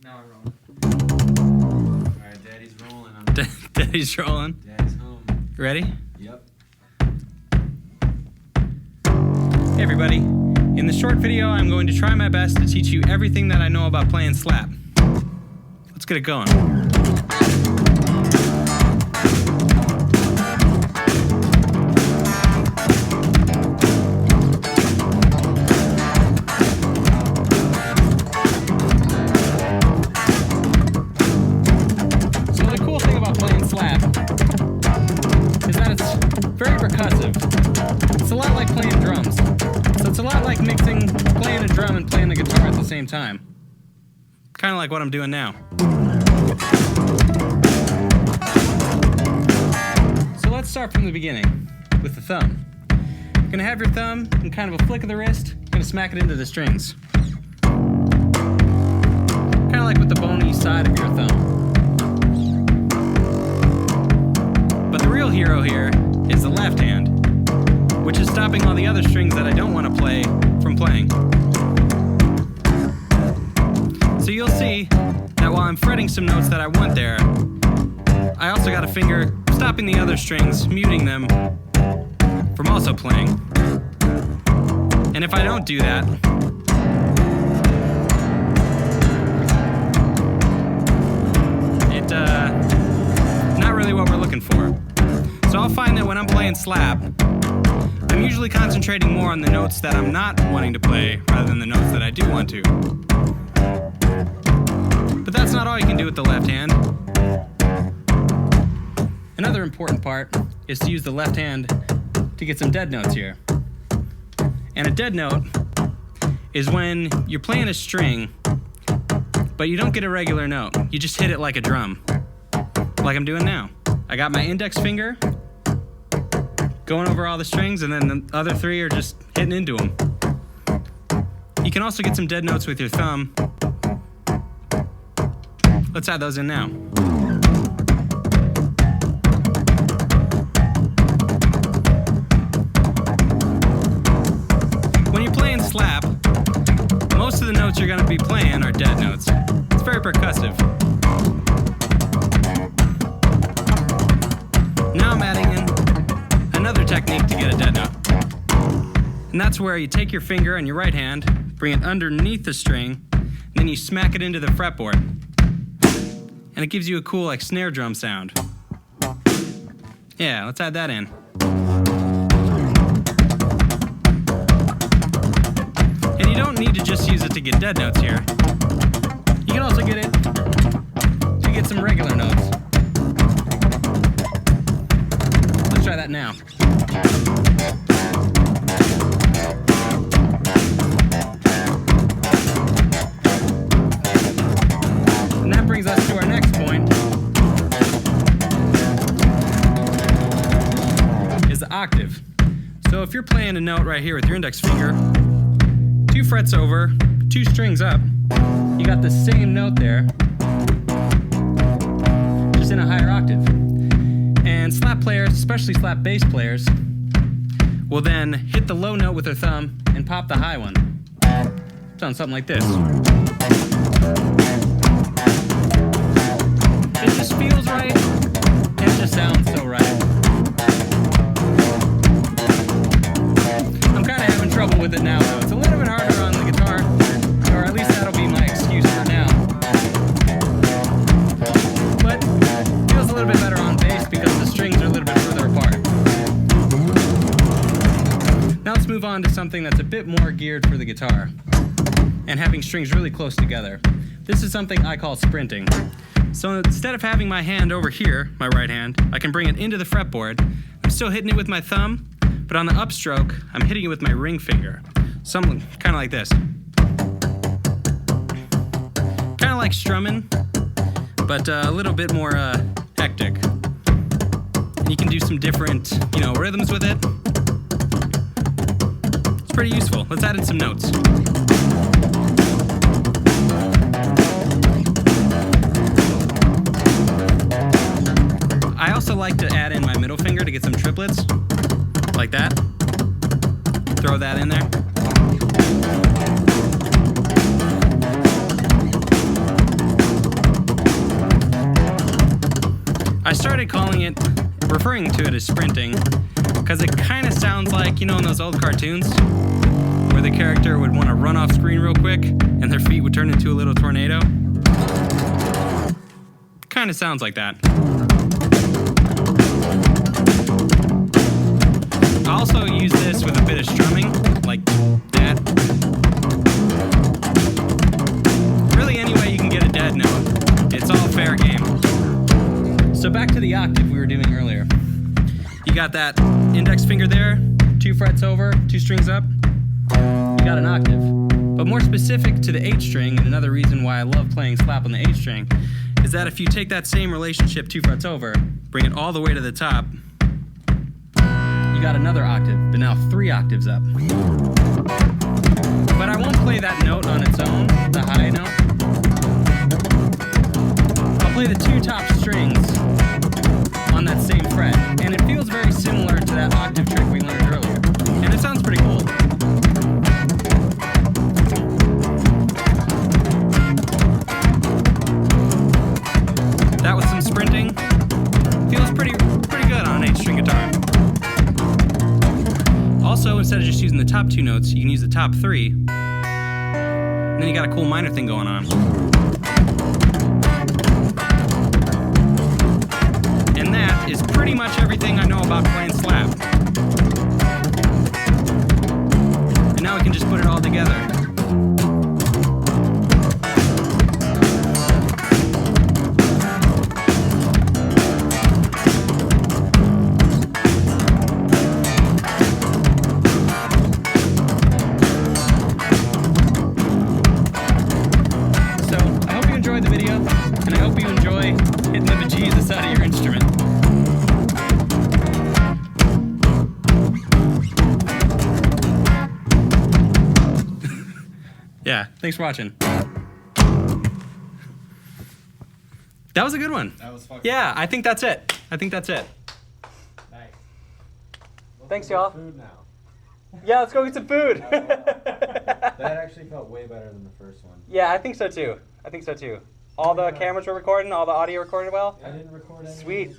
Now I'm rolling. Alright, Daddy's rolling. Daddy's rolling. Daddy's home. Ready? Yep. Hey everybody. In this short video, I'm going to try my best to teach you everything that I know about playing slap. Let's get it going. So the cool thing about playing slap is that it's very percussive. It's a lot like playing drums. So it's a lot like mixing playing a drum and playing the guitar at the same time. Kind of like what I'm doing now. So let's start from the beginning with the thumb. You're gonna have your thumb and kind of a flick of the wrist, you're gonna smack it into the strings. Kind of like with the bony side of your thumb. But the real hero here is the left hand, which is stopping all the other strings that I don't want to play from playing. So you'll see that while I'm fretting some notes that I want there, I also got a finger stopping the other strings, muting them from also playing. And if I don't do that, not really what we're looking for. So I'll find that when I'm playing slap, I'm usually concentrating more on the notes that I'm not wanting to play rather than the notes that I do want to. But that's not all you can do with the left hand. Another important part is to use the left hand to get some dead notes here. And a dead note is when you're playing a string, but you don't get a regular note. You just hit it like a drum, like I'm doing now. I got my index finger going over all the strings, and then the other three are just hitting into them. You can also get some dead notes with your thumb. Let's add those in now. When you're playing slap, most of the notes you're going to be playing are dead notes. It's very percussive. Now I'm adding in another technique to get a dead note. And that's where you take your finger and your right hand, bring it underneath the string, and then you smack it into the fretboard. And it gives you a cool like snare drum sound. Yeah, let's add that in. And you don't need to just use it to get dead notes here. You can also get it to get some regular notes. Let's try that now. And that brings us to our next point, is the octave. So if you're playing a note right here with your index finger, 2 frets over, 2 strings up, you got the same note there, just in a higher octave. And slap players, especially slap bass players, will then hit the low note with their thumb and pop the high one. Sounds something like this. It just feels right, and it just sounds so right. I'm kind of having trouble with it now, though. It's a little bit harder on the guitar, or at least that'll be my excuse for now. But it feels a little bit better on bass because the strings are a little bit further apart. Now let's move on to something that's a bit more geared for the guitar, and having strings really close together. This is something I call sprinting. So instead of having my hand over here, my right hand, I can bring it into the fretboard. I'm still hitting it with my thumb, but on the upstroke, I'm hitting it with my ring finger. Something kind of like this. Kind of like strumming, but a little bit more hectic. And you can do some different, rhythms with it. It's pretty useful. Let's add in some notes. I also like to add in my middle finger to get some triplets, like that. Throw that in there. I started referring to it as sprinting, because it kind of sounds like, you know, in those old cartoons, where the character would want to run off screen real quick, and their feet would turn into a little tornado. Kind of sounds like that. I also use this with a bit of strumming, like that. Really, any way you can get a dead note, it's all fair game. So back to the octave we were doing earlier. You got that index finger there, 2 frets over, 2 strings up. You got an octave. But more specific to the H string, and another reason why I love playing slap on the H string, is that if you take that same relationship 2 frets over, bring it all the way to the top, you got another octave, but now 3 octaves up. But I won't play that note on its own, the high note. I'll play the 2 top strings on that same fret, and it feels very similar to that octave trick we learned earlier. And it sounds pretty cool. That was some sprinting. Feels pretty good on an 8-string guitar. Also, instead of just using the top 2 notes, you can use the top 3. And then you got a cool minor thing going on. And that is pretty much everything I know about playing slap. And now we can just put it all together. The video, and I hope you enjoy hitting the bejesus out of your instrument. Yeah, thanks for watching. That was a good one. That was fucking Yeah, I think that's it. nice. Thanks, y'all. Food now. Yeah, let's go get some food. That actually felt way better than the first one. Yeah, I think so too. All the cameras were recording, all the audio recorded well? I didn't record any. Sweet.